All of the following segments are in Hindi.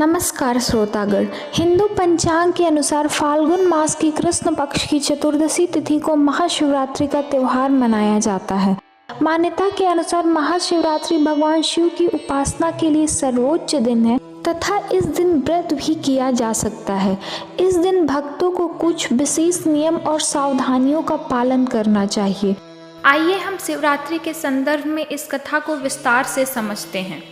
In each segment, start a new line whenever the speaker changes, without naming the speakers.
नमस्कार श्रोतागण। हिंदू पंचांग के अनुसार फाल्गुन मास की कृष्ण पक्ष की चतुर्दशी तिथि को महाशिवरात्रि का त्योहार मनाया जाता है। मान्यता के अनुसार महाशिवरात्रि भगवान शिव की उपासना के लिए सर्वोच्च दिन है तथा इस दिन व्रत भी किया जा सकता है। इस दिन भक्तों को कुछ विशेष नियम और सावधानियों का पालन करना चाहिए।
आइए हम शिवरात्रि के संदर्भ में इस कथा को विस्तार से समझते हैं।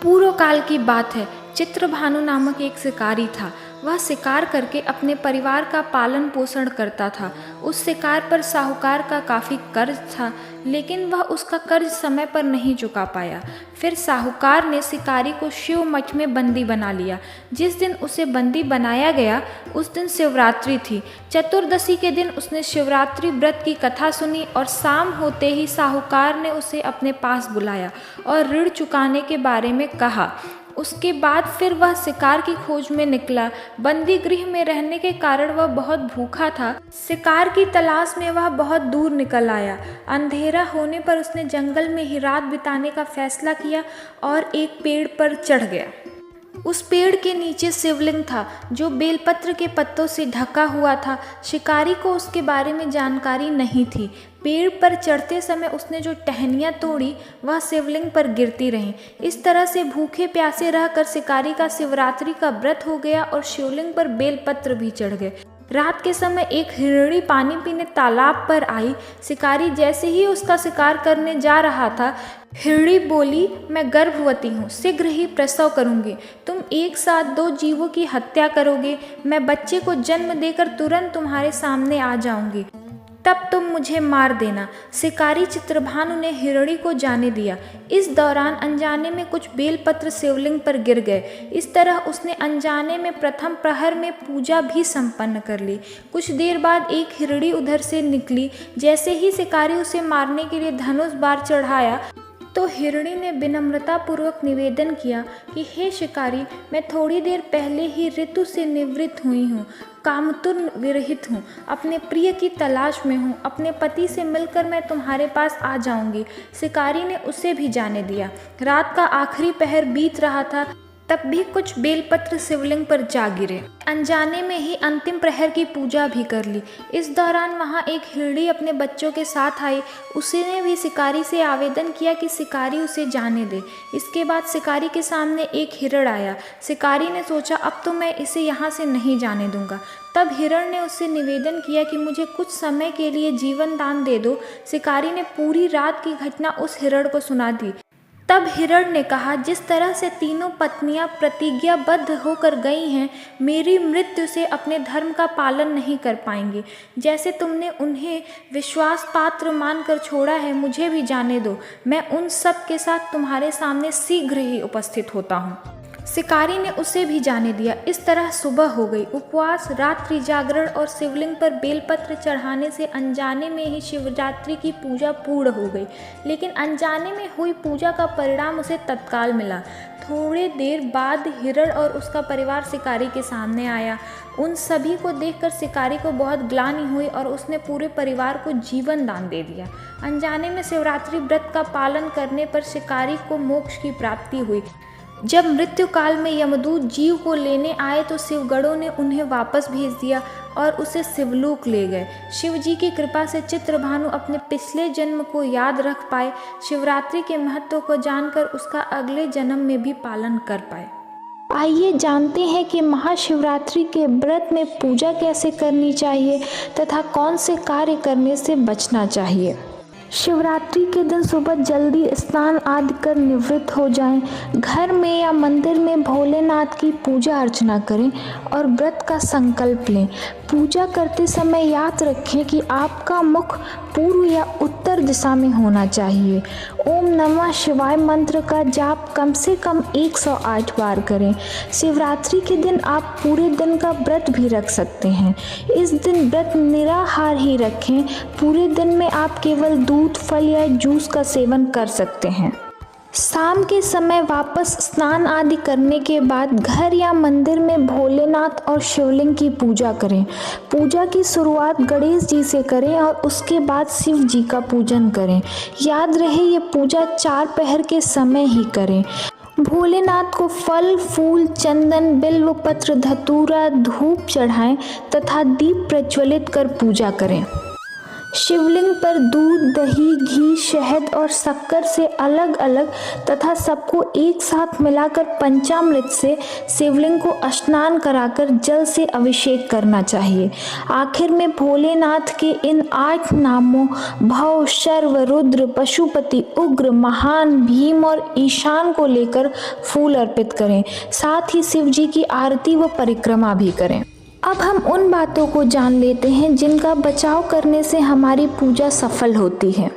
पूर्व काल की बात है। चित्रभानु नामक एक शिकारी था। वह शिकार करके अपने परिवार का पालन पोषण करता था। उस शिकार पर साहूकार का काफ़ी कर्ज था, लेकिन वह उसका कर्ज समय पर नहीं चुका पाया। फिर साहूकार ने शिकारी को शिव मठ में बंदी बना लिया। जिस दिन उसे बंदी बनाया गया उस दिन शिवरात्रि थी। चतुर्दशी के दिन उसने शिवरात्रि व्रत की कथा सुनी और शाम होते ही साहूकार ने उसे अपने पास बुलाया और ऋण चुकाने के बारे में कहा। उसके बाद फिर वह शिकार की खोज में निकला। बंदी गृह में रहने के कारण वह बहुत भूखा था। शिकार की तलाश में वह बहुत दूर निकल आया। अंधेरा होने पर उसने जंगल में ही रात बिताने का फैसला किया और एक पेड़ पर चढ़ गया। उस पेड़ के नीचे शिवलिंग था जो बेलपत्र के पत्तों से ढका हुआ था। शिकारी को उसके बारे में जानकारी नहीं थी। पेड़ पर चढ़ते समय उसने जो टहनियाँ तोड़ी वह शिवलिंग पर गिरती रहीं। इस तरह से भूखे प्यासे रहकर शिकारी का शिवरात्रि का व्रत हो गया और शिवलिंग पर बेलपत्र भी चढ़ गए। रात के समय एक हिरणी पानी पीने तालाब पर आई। शिकारी जैसे ही उसका शिकार करने जा रहा था, हिरणी बोली, मैं गर्भवती हूँ, शीघ्र ही प्रसव करूँगी। तुम एक साथ दो जीवों की हत्या करोगे। मैं बच्चे को जन्म देकर तुरंत तुम्हारे सामने आ जाऊँगी, तब तुम मुझे मार देना। शिकारी चित्रभानु ने हिरणी को जाने दिया। इस दौरान अनजाने में कुछ बेलपत्र शिवलिंग पर गिर गए। इस तरह उसने अनजाने में प्रथम प्रहर में पूजा भी संपन्न कर ली। कुछ देर बाद एक हिरणी उधर से निकली। जैसे ही शिकारी उसे मारने के लिए धनुष बाण चढ़ाया तो हिरणी ने विनम्रता पूर्वक निवेदन किया कि हे शिकारी, मैं थोड़ी देर पहले ही ऋतु से निवृत्त हुई हूँ, कामतुर विरहित हूँ, अपने प्रिय की तलाश में हूँ। अपने पति से मिलकर मैं तुम्हारे पास आ जाऊंगी। शिकारी ने उसे भी जाने दिया। रात का आखिरी पहर बीत रहा था, तब भी कुछ बेलपत्र शिवलिंग पर जा गिरे। अनजाने में ही अंतिम प्रहर की पूजा भी कर ली। इस दौरान वहां एक हिरणी अपने बच्चों के साथ आई। उसने भी शिकारी से आवेदन किया कि शिकारी उसे जाने दे। इसके बाद शिकारी के सामने एक हिरण आया। शिकारी ने सोचा, अब तो मैं इसे यहाँ से नहीं जाने दूंगा। तब हिरण ने उससे निवेदन किया कि मुझे कुछ समय के लिए जीवन दान दे दो। शिकारी ने पूरी रात की घटना उस हिरण को सुना दी। तब हिरण ने कहा, जिस तरह से तीनों पत्नियां प्रतिज्ञाबद्ध होकर गई हैं, मेरी मृत्यु से अपने धर्म का पालन नहीं कर पाएंगी। जैसे तुमने उन्हें विश्वास पात्र मानकर छोड़ा है, मुझे भी जाने दो। मैं उन सब के साथ तुम्हारे सामने शीघ्र ही उपस्थित होता हूँ। शिकारी ने उसे भी जाने दिया। इस तरह सुबह हो गई। उपवास, रात्रि जागरण और शिवलिंग पर बेलपत्र चढ़ाने से अनजाने में ही शिवरात्रि की पूजा पूर्ण हो गई। लेकिन अनजाने में हुई पूजा का परिणाम उसे तत्काल मिला। थोड़ी देर बाद हिरण और उसका परिवार शिकारी के सामने आया। उन सभी को देखकर शिकारी को बहुत ग्लानि हुई और उसने पूरे परिवार को जीवन दान दे दिया। अनजाने में शिवरात्रि व्रत का पालन करने पर शिकारी को मोक्ष की प्राप्ति हुई। जब मृत्यु काल में यमदूत जीव को लेने आए तो शिवगणों ने उन्हें वापस भेज दिया और उसे शिवलोक ले गए। शिव जी की कृपा से चित्रभानु अपने पिछले जन्म को याद रख पाए, शिवरात्रि के महत्व को जानकर उसका अगले जन्म में भी पालन कर पाए।
आइए जानते हैं कि महाशिवरात्रि के व्रत में पूजा कैसे करनी चाहिए तथा कौन से कार्य करने से बचना चाहिए। शिवरात्रि के दिन सुबह जल्दी स्नान आदि कर निवृत्त हो जाएं। घर में या मंदिर में भोलेनाथ की पूजा अर्चना करें और व्रत का संकल्प लें। पूजा करते समय याद रखें कि आपका मुख पूर्व या उत्तर दिशा में होना चाहिए। ओम नमः शिवाय मंत्र का जाप कम से कम 108 बार करें। शिवरात्रि के दिन आप पूरे दिन का व्रत भी रख सकते हैं। इस दिन व्रत निराहार ही रखें। पूरे दिन में आप केवल दूध, फल या जूस का सेवन कर सकते हैं। शाम के समय वापस स्नान आदि करने के बाद घर या मंदिर में भोलेनाथ और शिवलिंग की पूजा करें। पूजा की शुरुआत गणेश जी से करें और उसके बाद शिव जी का पूजन करें। याद रहे ये पूजा 4 पहर के समय ही करें। भोलेनाथ को फल, फूल, चंदन, बिल्व पत्र, धतूरा, धूप चढ़ाएं तथा दीप प्रज्वलित कर पूजा करें। शिवलिंग पर दूध, दही, घी, शहद और शक्कर से अलग अलग तथा सबको एक साथ मिलाकर पंचामृत से शिवलिंग को स्नान कराकर जल से अभिषेक करना चाहिए। आखिर में भोलेनाथ के इन 8 नामों भव, शर्व, रुद्र, पशुपति, उग्र, महान, भीम और ईशान को लेकर फूल अर्पित करें। साथ ही शिव जी की आरती व परिक्रमा भी करें। अब हम उन बातों को जान लेते हैं जिनका बचाव करने से हमारी पूजा सफल होती है।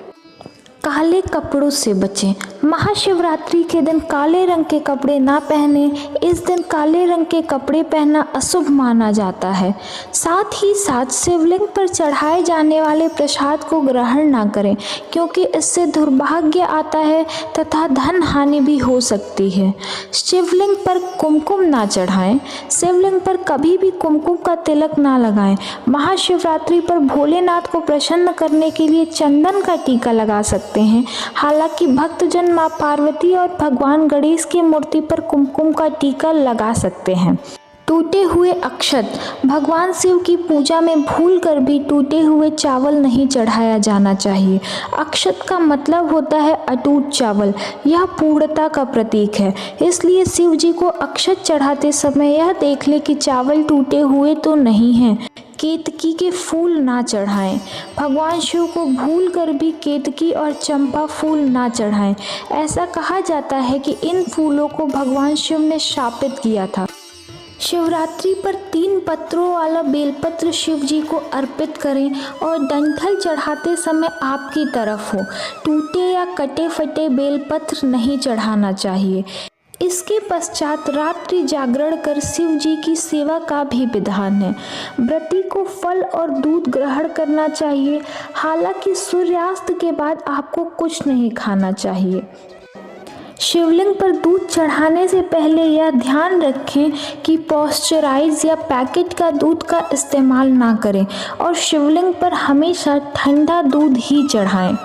काले कपड़ों से बचें। महाशिवरात्रि के दिन काले रंग के कपड़े ना पहने। इस दिन काले रंग के कपड़े पहनना अशुभ माना जाता है। साथ ही साथ शिवलिंग पर चढ़ाए जाने वाले प्रसाद को ग्रहण ना करें, क्योंकि इससे दुर्भाग्य आता है तथा धन हानि भी हो सकती है। शिवलिंग पर कुमकुम ना चढ़ाएं। शिवलिंग पर कभी भी कुमकुम का तिलक ना लगाएं। महाशिवरात्रि पर भोलेनाथ को प्रसन्न करने के लिए चंदन का टीका लगा सकते हैं। हालांकि भक्तजन मां पार्वती और भगवान गणेश की मूर्ति पर कुमकुम का टीका लगा सकते हैं। टूटे हुए अक्षत। भगवान शिव की पूजा में भूलकर भी टूटे हुए चावल नहीं चढ़ाया जाना चाहिए। अक्षत का मतलब होता है अटूट चावल। यह पूर्णता का प्रतीक है, इसलिए शिव जी को अक्षत चढ़ाते समय यह देख ले कि चावल टूटे हुए तो नहीं हैं। केतकी के फूल ना चढ़ाएं। भगवान शिव को भूलकर भी केतकी और चंपा फूल ना चढ़ाएं। ऐसा कहा जाता है कि इन फूलों को भगवान शिव ने शापित किया था। शिवरात्रि पर 3 पत्रों वाला बेलपत्र शिव जी को अर्पित करें और डंठल चढ़ाते समय आपकी तरफ हो। टूटे या कटे फटे बेलपत्र नहीं चढ़ाना चाहिए। इसके पश्चात रात्रि जागरण कर शिव जी की सेवा का भी विधान है। व्रती को फल और दूध ग्रहण करना चाहिए। हालांकि सूर्यास्त के बाद आपको कुछ नहीं खाना चाहिए। शिवलिंग पर दूध चढ़ाने से पहले यह ध्यान रखें कि पॉस्चराइज या पैकेट का दूध का इस्तेमाल ना करें और शिवलिंग पर हमेशा ठंडा दूध ही चढ़ाएं।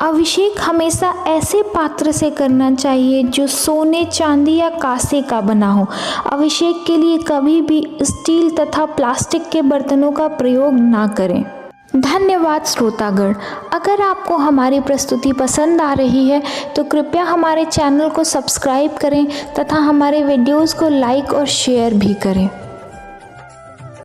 अभिषेक हमेशा ऐसे पात्र से करना चाहिए जो सोने, चांदी या कांसे का बना हो। अभिषेक के लिए कभी भी स्टील तथा प्लास्टिक के बर्तनों का प्रयोग ना करें। धन्यवाद श्रोतागण। अगर आपको हमारी प्रस्तुति पसंद आ रही है तो कृपया हमारे चैनल को सब्सक्राइब करें तथा हमारे वीडियोस को लाइक और शेयर भी करें।